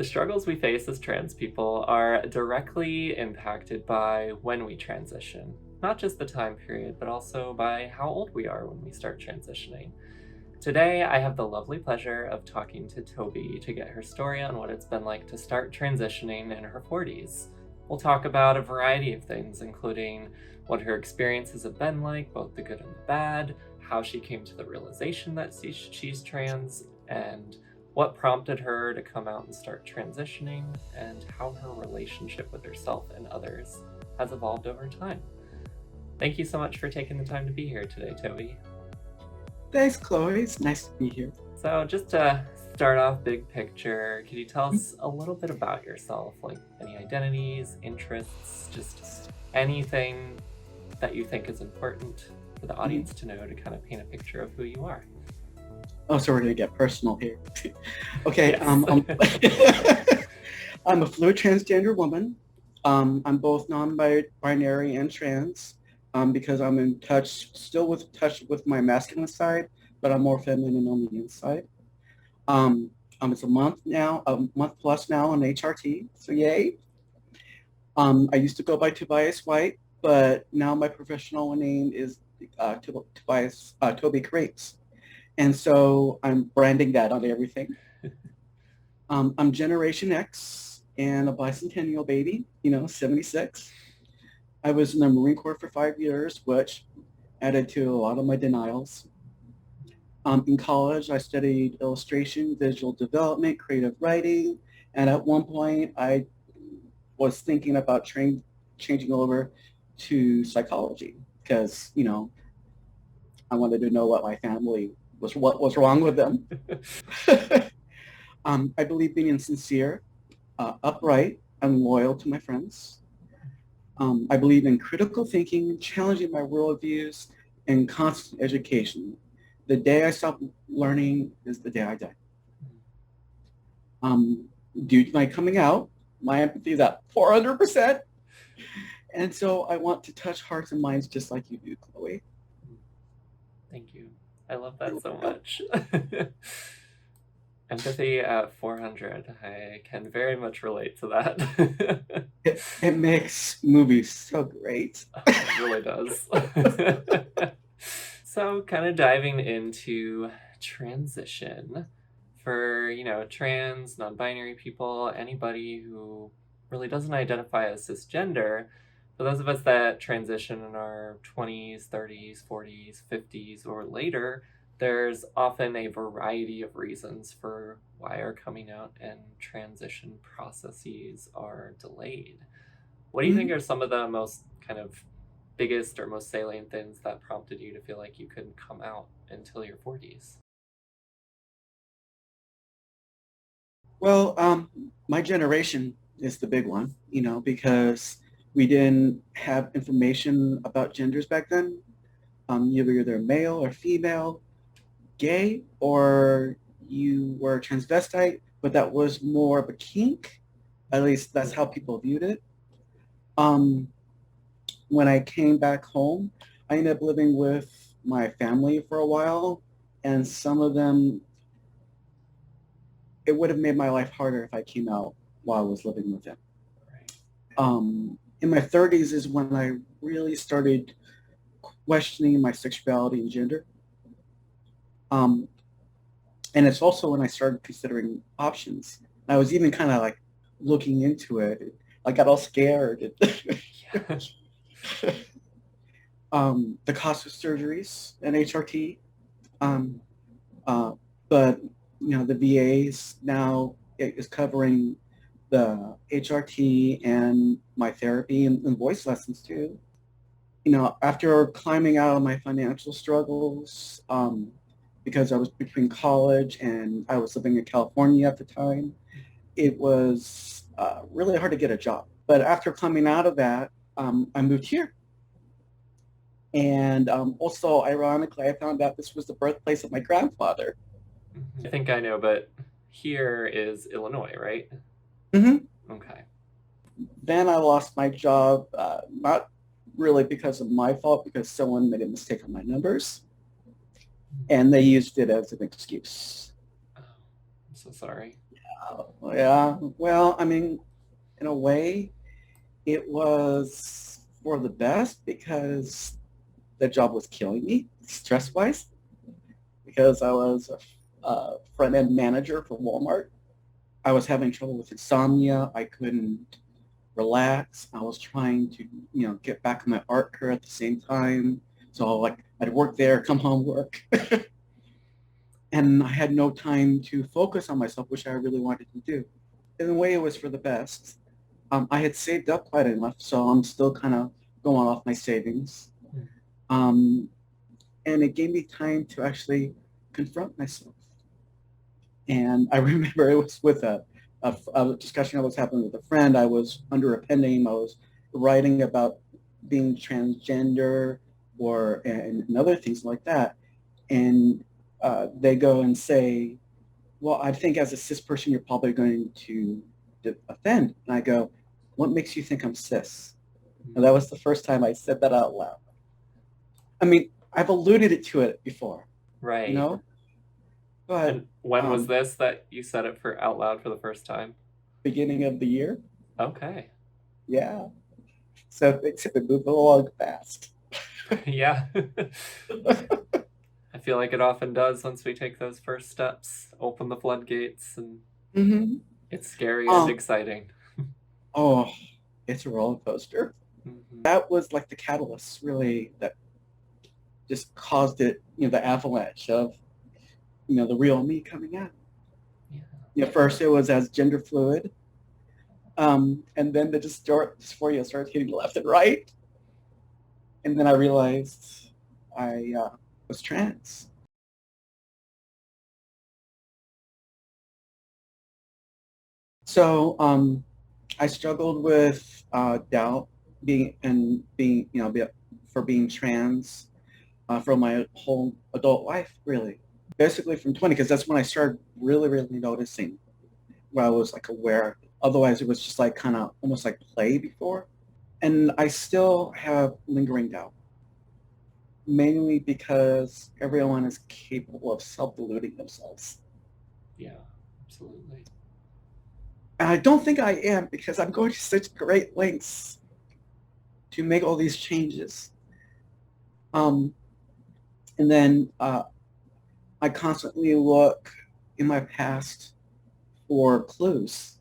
The struggles we face as trans people are directly impacted by when we transition. Not just the time period, but also by how old we are when we start transitioning. Today, I have the lovely pleasure of talking to Toby to get her story on what it's been like to start transitioning in her 40s. We'll talk about a variety of things, including what her experiences have been like, both the good and the bad, how she came to the realization that she's trans, and what prompted her to come out and start transitioning, and how her relationship with herself and others has evolved over time. Thank you so much for taking the time to be here today, Toby. Thanks, Chloe. It's nice to be here. So, just to start off big picture, could you tell us a little bit about yourself? Like any identities, interests, just anything that you think is important for the audience to know to kind of paint a picture of who you are? Oh, so we're going to get personal here. Okay. Yes. I'm a fluid transgender woman. I'm both non-binary and trans because I'm in still with touch with my masculine side, but I'm more feminine on the inside. It's a month plus now on HRT, so yay. I used to go by Tobias White, but now my professional name is Tobie White. And so I'm branding that on everything. I'm Generation X and a bicentennial baby, 76. I was in the Marine Corps for 5 years, which added to a lot of my denials. In college, I studied illustration, visual development, creative writing, and at one point, I was thinking about changing over to psychology because, I wanted to know what my family what was wrong with them. I believe being sincere, upright, and loyal to my friends. I believe in critical thinking, challenging my worldviews, and constant education. The day I stop learning is the day I die. Due to my coming out, my empathy is at 400%. And so I want to touch hearts and minds just like you do, Chloe. Thank you. I love that so much. Empathy at 400. I can very much relate to that. It makes movies so great. It really does. So, kind of diving into transition for, trans, non-binary people, anybody who really doesn't identify as cisgender, for those of us that transition in our 20s, 30s, 40s, 50s, or later, there's often a variety of reasons for why our coming out and transition processes are delayed. What do you think are some of the most kind of biggest or most salient things that prompted you to feel like you couldn't come out until your 40s? Well, my generation is the big one, because we didn't have information about genders back then. You were either male or female, gay, or you were transvestite, but that was more of a kink. At least that's how people viewed it. When I came back home, I ended up living with my family for a while, and some of them, it would have made my life harder if I came out while I was living with them. In my 30s is when I really started questioning my sexuality and gender. And it's also when I started considering options. I was even kind of like looking into it. I got all scared. The cost of surgeries and HRT. But the VAs now is covering the HRT and my therapy and voice lessons too. After climbing out of my financial struggles, because I was between college and I was living in California at the time, it was really hard to get a job. But after coming out of that, I moved here. And also, ironically, I found out this was the birthplace of my grandfather. I think I know, but here is Illinois, right? Mm-hmm. Okay. Then I lost my job, not really because of my fault, because someone made a mistake on my numbers, and they used it as an excuse. Oh, I'm so sorry. Yeah. Well, I mean, in a way, it was for the best because the job was killing me stress-wise because I was a front-end manager for Walmart. I was having trouble with insomnia. I couldn't relax. I was trying to, get back on my art career at the same time. So like I'd work there, come home, work. And I had no time to focus on myself, which I really wanted to do. In a way, it was for the best. I had saved up quite enough, so I'm still kind of going off my savings. Mm. Um, and it gave me time to actually confront myself. And I remember it was with a discussion I was having with a friend. I was under a pen name. I was writing about being transgender and other things like that. And they go and say, well, I think as a cis person, you're probably going to offend. And I go, what makes you think I'm cis? And that was the first time I said that out loud. I mean, I've alluded to it before, Right. but And when was this that you said it for out loud for the first time? beginning of the year. Okay. Yeah. So things have been moving along fast. Yeah. I feel like it often does once we take those first steps, open the floodgates, and Mm-hmm. it's scary and Um, exciting. oh, it's a roller coaster. Mm-hmm. That was like the catalyst, really, that just caused it, the avalanche of, the real me coming out. Yeah. First it was as gender fluid, and then the dysphoria started hitting left and right, and then I realized I was trans. So I struggled with doubt for being trans for my whole adult life, really. Basically from 20, because that's when I started really, really noticing where I was like aware. Otherwise, it was just like kind of almost like play before. And I still have lingering doubt, mainly because everyone is capable of self-deluding themselves. Yeah, absolutely. And I don't think I am because I'm going to such great lengths to make all these changes. Um, and then I constantly look in my past for clues.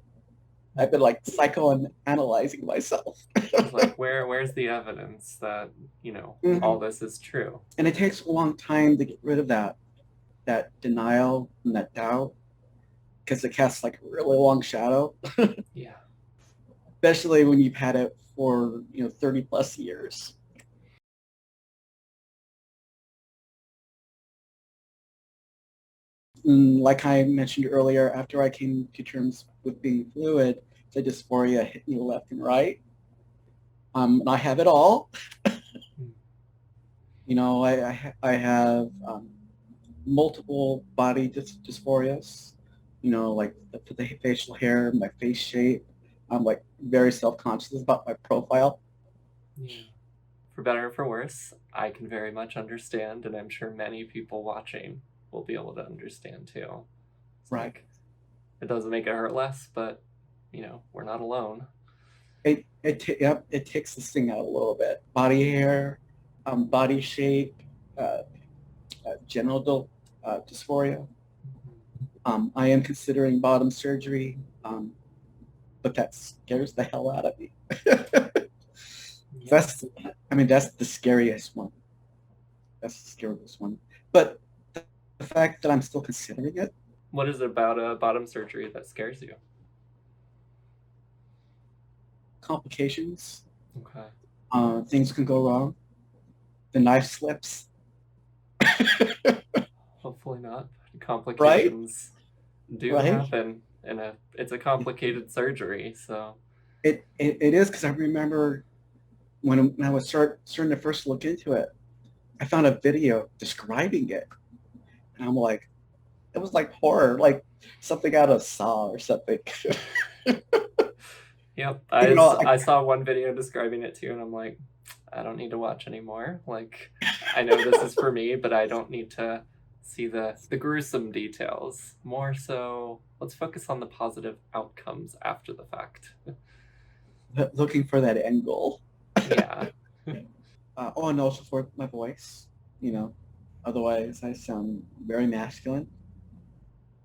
I've been like psychoanalyzing myself. It's like where's the evidence that, all Mhm. this is true? And it takes a long time to get rid of that denial and that doubt because it casts like a really long shadow, Yeah. especially when you've had it for 30 plus years. And like I mentioned earlier, after I came to terms with being fluid, the dysphoria hit me left and right. And I have it all. Mm. I have multiple body dysphorias, like the facial hair, my face shape. I'm like very self-conscious about my profile. Yeah. For better or for worse, I can very much understand, and I'm sure many people watching will be able to understand too. It's Right. like it doesn't make it hurt less, but we're not alone. Yep, it takes this thing out a little bit. Body hair, body shape, uh, genital dysphoria. Mm-hmm. I am considering bottom surgery, but that scares the hell out of me. Yeah. that's, that's the scariest one. That's the scariest one. But the fact that I'm still considering it, What is it about a bottom surgery that scares you? complications, Okay. things can go wrong. The knife slips, Hopefully not. right? Complications do Right? happen, and it's a complicated surgery, so It is because I remember when I was starting to first look into it, I found a video describing it, and I'm like, it was like horror, like something out of Saw or something. yep. you know, I saw one video describing it too, and I'm like, I don't need to watch anymore. Like, I know this is for me, but I don't need to see the gruesome details. More so, let's focus on the positive outcomes after the fact. Looking for that end goal. Yeah. And also for my voice, otherwise I sound very masculine,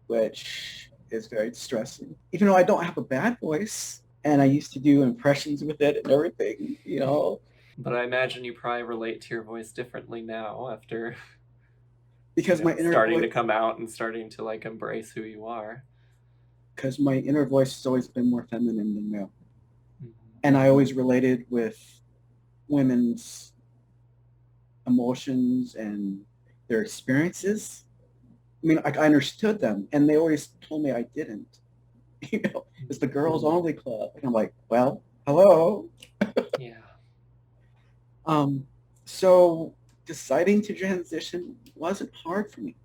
which is very distressing. Even though I don't have a bad voice, and I used to do impressions with it and everything. But I imagine you probably relate to your voice differently now after Because my inner starting to voice, come out and starting to like embrace who you are. because my inner voice has always been more feminine than male. Mhm. And I always related with women's emotions and their experiences. I mean, I understood them, and they always told me I didn't. It's the girls only club, and I'm like, well, hello. Yeah. So deciding to transition wasn't hard for me.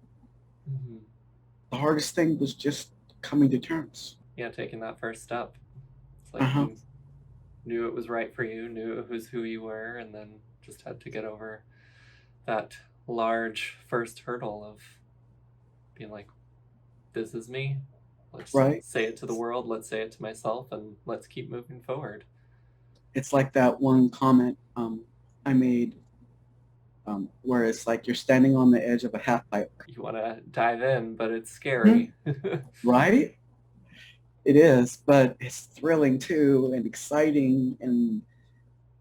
Mm-hmm. The hardest thing was just coming to terms. Yeah, taking that first step. It's like Uh-huh. you knew it was right for you, knew it was who you were, and then just had to get over that large first hurdle of being like, this is me. Let's Right? say it to the world, let's say it to myself, and let's keep moving forward. It's like that one comment I made where it's like you're standing on the edge of a half pipe. You want to dive in, but it's scary. Right? It is, but it's thrilling too and exciting, and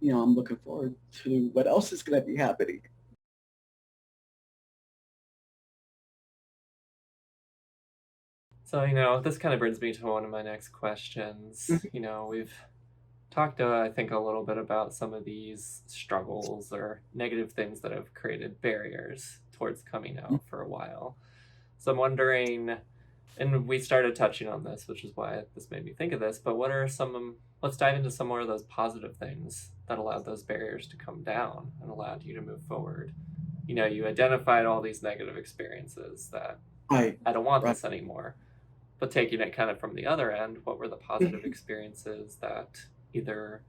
I'm looking forward to what else is going to be happening. So, this kind of brings me to one of my next questions. We've talked, I think, a little bit about some of these struggles or negative things that have created barriers towards coming out for a while. So I'm wondering, and we started touching on this, which is why this made me think of this, but what are let's dive into some more of those positive things that allowed those barriers to come down and allowed you to move forward. You identified all these negative experiences that Right. I don't want Right. this anymore. But taking it kind of from the other end, what were the positive experiences that either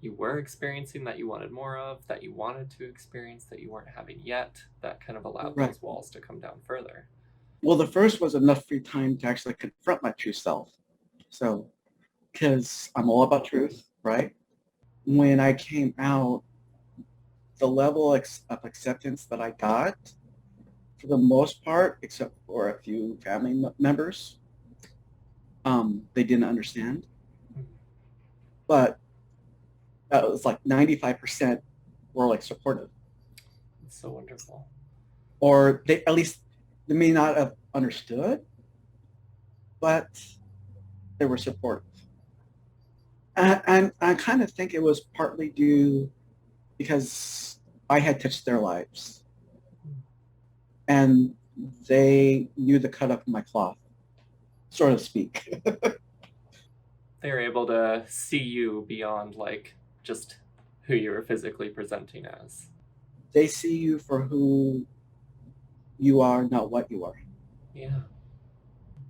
you were experiencing that you wanted more of, that you wanted to experience that you weren't having yet, that kind of allowed Right. those walls to come down further? Well, the first was enough free time to actually confront my true self. So, because I'm all about truth, right? When I came out, the level of acceptance that I got, for the most part, except for a few family members, they didn't understand. But it was like 95% were like supportive. It's so wonderful. Or at least they may not have understood, but they were supportive. And I kind of think it was partly due because I had touched their lives and they knew the cut of my cloth, so to speak. They were able to see you beyond like just who you were physically presenting as. They see you for who you are, not what you are. Yeah.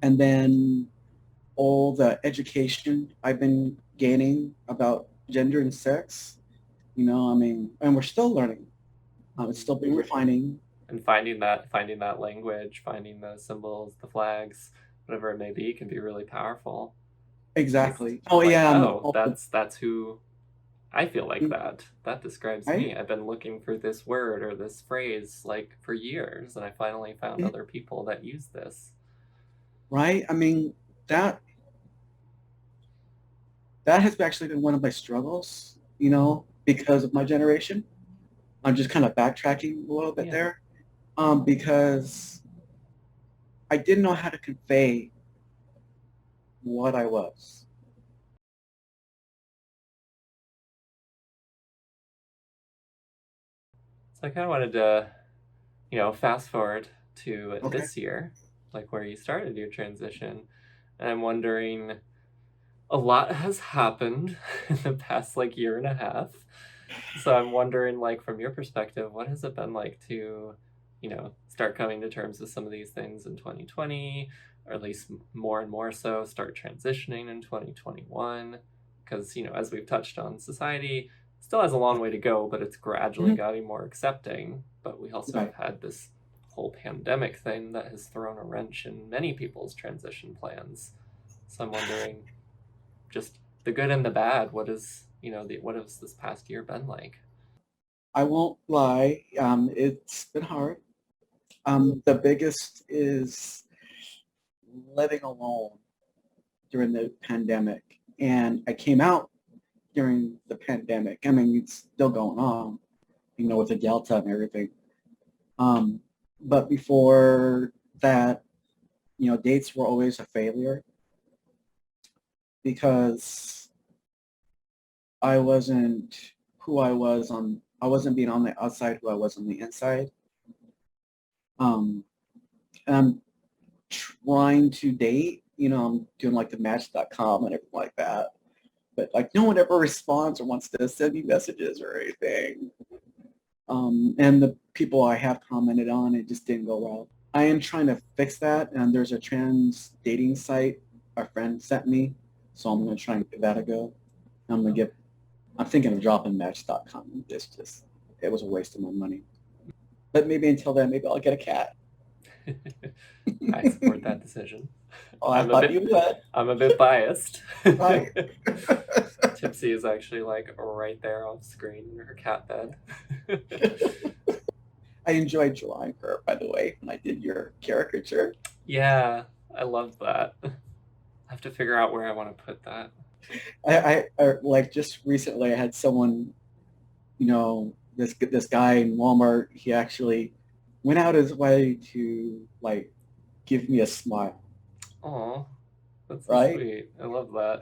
And then all the education I've been gaining about gender and sex, and we're still learning. It's still being refining. And finding that language, finding the symbols, the flags, whatever it may be, can be really powerful. Exactly. Just like, Yeah. oh, that's who I feel like that. That describes Right? me. I've been looking for this word or this phrase like for years, and I finally found other people that use this. Right. I mean, that has actually been one of my struggles, because of my generation. I'm just kind of backtracking a little bit there, because I didn't know how to convey what I was. So I kind of wanted to, fast forward to Okay. this year, like where you started your transition. And I'm wondering, a lot has happened in the past like year and a half. So I'm wondering, like, from your perspective, what has it been like to, start coming to terms with some of these things in 2020, or at least more and more so, start transitioning in 2021? Because, as we've touched on, society still has a long way to go, but it's gradually Mhm. getting more accepting. But we also Right. have had this whole pandemic thing that has thrown a wrench in many people's transition plans. So I'm wondering, just the good and the bad, what has this past year been like? I won't lie. It's been hard. The biggest is living alone during the pandemic. And I came out during the pandemic. I mean, it's still going on, with the Delta and everything. But before that, dates were always a failure because I wasn't I wasn't being on the outside who I was on the inside. And I'm trying to date, I'm doing like the match.com and everything like that. But like no one ever responds or wants to send me messages or anything. And the people I have commented on, it just didn't go well. I am trying to fix that, and there's a trans dating site a friend sent me, so I'm going to try and give that a go. I'm thinking of dropping Match.com. It was a waste of my money. But maybe until then, maybe I'll get a cat. I support that decision. Oh, I thought you would. I'm a bit biased. Right. Tipsy is actually like right there on screen in her cat bed. I enjoyed drawing her, by the way, when I did your caricature. Yeah, I love that. I have to figure out where I want to put that. I like just recently I had someone, this guy in Walmart, he actually went out his way to like give me a smile. Aw, that's so right? Sweet. I love that.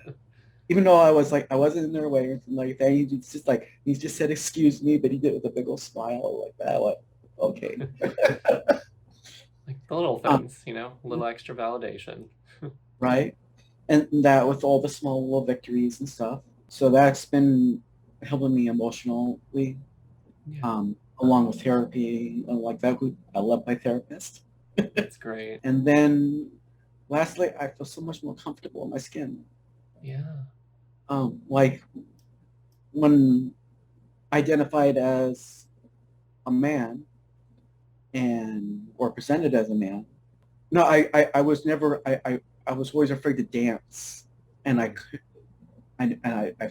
Even though I wasn't in their way or anything like that. He just said excuse me, but he did it with a big old smile like that. Like, okay. Like the little things, a little extra validation. Right. And that with all the small little victories and stuff. So that's been helping me emotionally, along with therapy. Like that, I love my therapist. That's great. And then lastly, I feel so much more comfortable in my skin. Yeah. Like when identified as a man or presented as a man. No, I was never, I was always afraid to dance, and I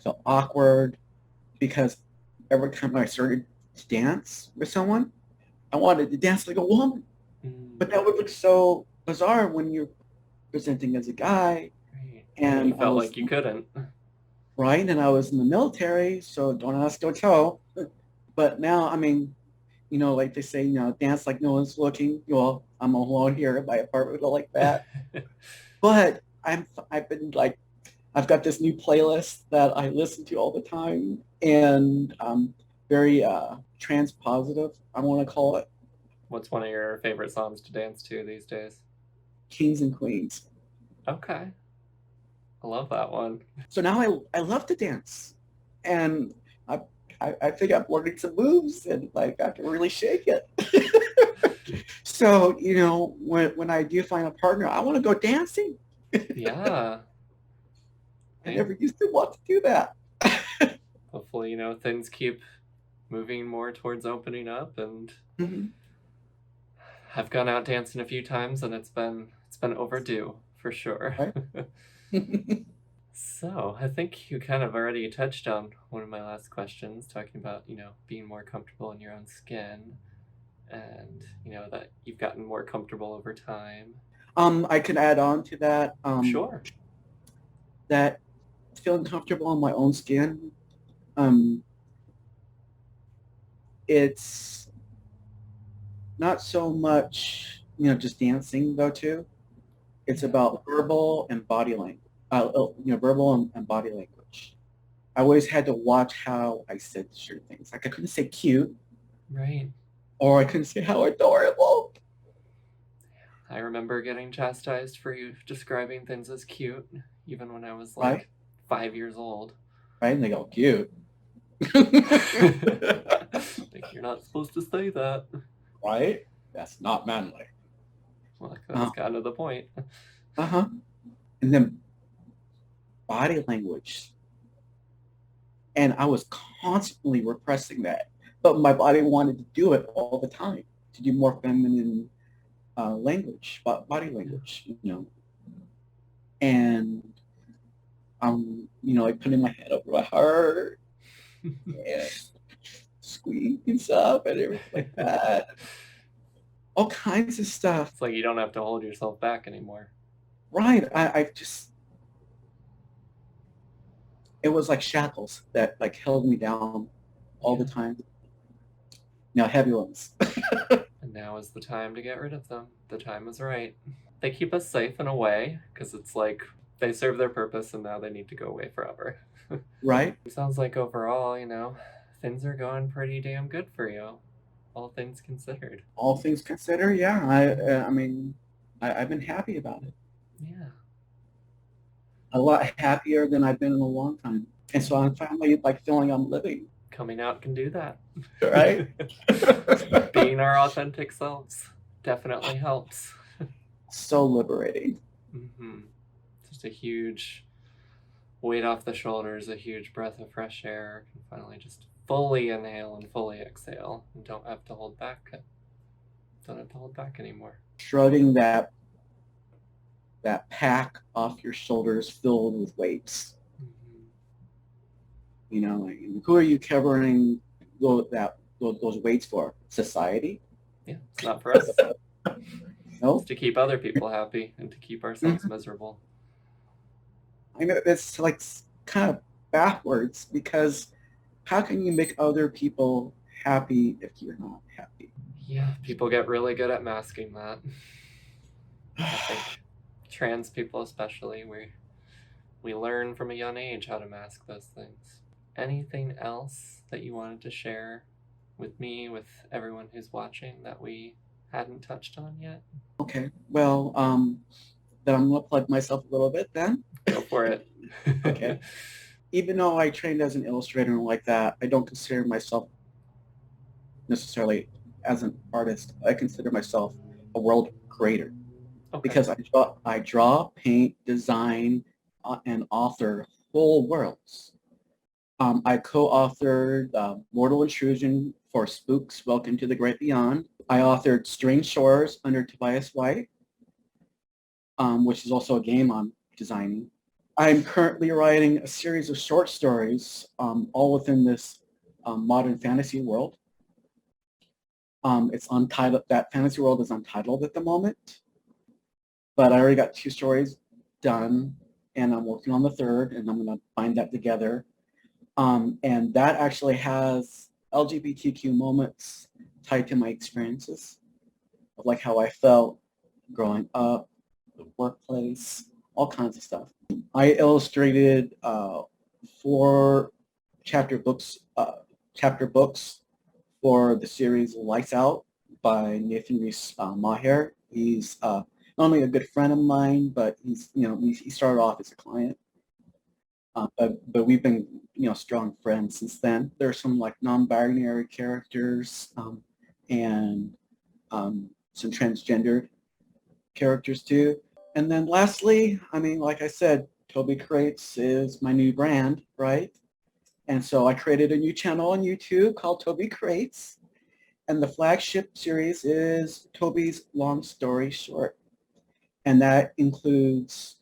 felt awkward because every time I started to dance with someone, I wanted to dance like a woman, but that would look so bizarre when you're presenting as a guy. Right. And you felt like you couldn't. Right, and I was in the military, so don't ask, don't tell. But now, I mean, like they say, dance like no one's looking. Well, I'm alone here in my apartment like that. But I've been like, I've got this new playlist that I listen to all the time, and very trans positive, I want to call it. What's one of your favorite songs to dance to these days? Kings and Queens. Okay. I love that one. So now I love to dance, and I think I'm learning some moves, and like I can really shake it. So when I do find a partner, I want to go dancing. Yeah. I never used to want to do that. Hopefully, things keep moving more towards opening up, and I've gone out dancing a few times, and it's been overdue for sure. Right? So I think you kind of already touched on one of my last questions, talking about being more comfortable in your own skin, and that you've gotten more comfortable over time. I can add on to that. Sure. That feeling comfortable in my own skin, it's not so much just dancing though too. It's about verbal and body language. Verbal and body language. I always had to watch how I said certain things. Like I couldn't say cute. Right. Or I couldn't say how adorable. I remember getting chastised for you describing things as cute, even when I was 5 years old. Right? And they go, cute. Like, you're not supposed to say that. Right? That's not manly. Well, that's kind of the point. Uh-huh. And then body language. And I was constantly repressing that. But my body wanted to do it all the time, to do more feminine language, body language, and like putting my head over my heart and squeaking stuff and everything like that. All kinds of stuff. It's like you don't have to hold yourself back anymore. Right. It was like shackles that like held me down all the time. Now heavy ones. And now is the time to get rid of them. The time is right. They keep us safe in a way because it's like they serve their purpose and now they need to go away forever. Right. It sounds like overall, things are going pretty damn good for you, all things considered. All things considered, yeah. I mean, I've been happy about it. Yeah. A lot happier than I've been in a long time. And so I'm finally like feeling I'm living. Coming out can do that. Right? Being our authentic selves definitely helps. So liberating. Mm-hmm. Just a huge weight off the shoulders, a huge breath of fresh air. Can finally just fully inhale and fully exhale and don't have to hold back. Don't have to hold back anymore. Shrugging that pack off your shoulders filled with weights. Mm-hmm. Who are you covering those weights for? Society? Yeah, it's not for us. No? It's to keep other people happy and to keep ourselves miserable. I know it's like kind of backwards because how can you make other people happy if you're not happy? Yeah, people get really good at masking that. I think trans people especially, we learn from a young age how to mask those things. Anything else that you wanted to share with me, with everyone who's watching that we hadn't touched on yet? Okay, well, then I'm going to plug myself a little bit then. Go for it. Okay. Even though I trained as an illustrator and like that, I don't consider myself necessarily as an artist. I consider myself a world creator. Okay. Because I draw, paint, design, and author whole worlds. I co-authored Mortal Intrusion for Spooks, Welcome to the Great Beyond. I authored Strange Shores under Tobie White, which is also a game I'm designing. I'm currently writing a series of short stories, all within this modern fantasy world. It's untitled. That fantasy world is untitled at the moment, but I already got 2 stories done, and I'm working on the 3rd, and I'm going to bind that together. And that actually has LGBTQ moments tied to my experiences of like how I felt growing up, the workplace, all kinds of stuff. I illustrated 4 chapter books for the series Lights Out by Nathan Reese Maher. He's not only a good friend of mine, but he started off as a client. But we've been strong friends since then. There's some like non-binary characters and some transgendered characters too. And then lastly, I mean, like I said, Toby Creates is my new brand, right? And so I created a new channel on YouTube called Toby Creates. And the flagship series is Toby's Long Story Short. And that includes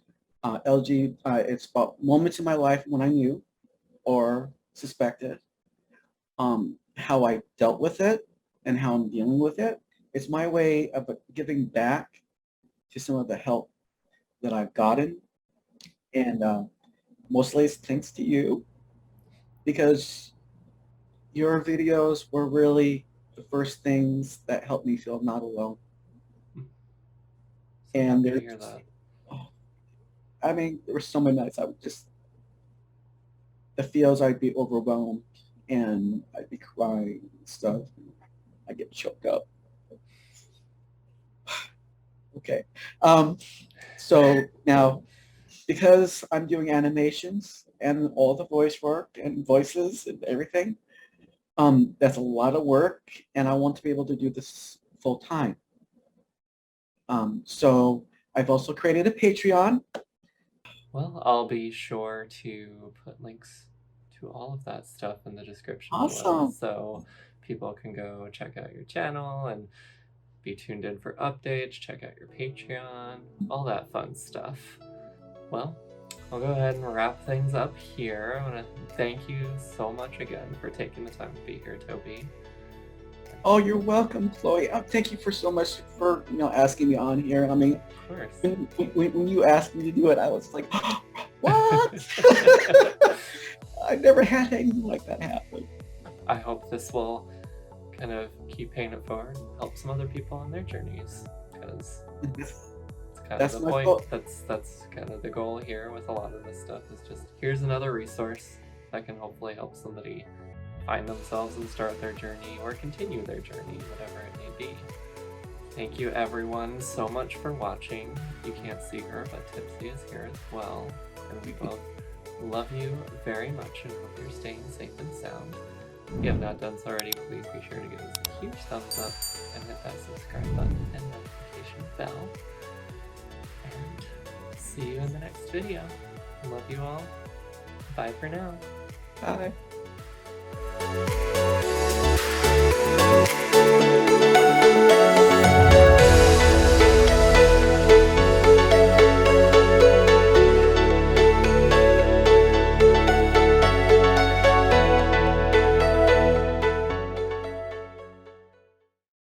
it's about moments in my life when I knew or suspected, how I dealt with it and how I'm dealing with it. It's my way of giving back to some of the help that I've gotten. And mostly it's thanks to you, because your videos were really the first things that helped me feel not alone. And I mean, there were so many nights I would just, the feels I'd be overwhelmed and I'd be crying and stuff. I get choked up. Okay. So now, because I'm doing animations and all the voice work and voices and everything, that's a lot of work, and I want to be able to do this full time. So I've also created a Patreon. Well, I'll be sure to put links to all of that stuff in the description Awesome. below, so people can go check out your channel and Be tuned in for updates, check out your Patreon, all that fun stuff. Well, I'll go ahead and wrap things up here. I want to thank you so much again for taking the time to be here, Toby. Oh, you're welcome, Chloe. Thank you for so much for asking me on here. I mean, of course. When you asked me to do it, I was like, what? I've never had anything like that happen. I hope this will kind of keep paying it forward and help some other people on their journeys, because it's kind of the point. Goal. That's kind of the goal here with a lot of this stuff, is just here's another resource that can hopefully help somebody find themselves and start their journey or continue their journey, whatever it may be. Thank you everyone so much for watching. You can't see her, but Tipsy is here as well, and we both love you very much and hope you're staying safe and sound. If you have not done so already, please be sure to give us a huge thumbs up and hit that subscribe button and notification bell. And see you in the next video. Love you all. Bye for now. Bye.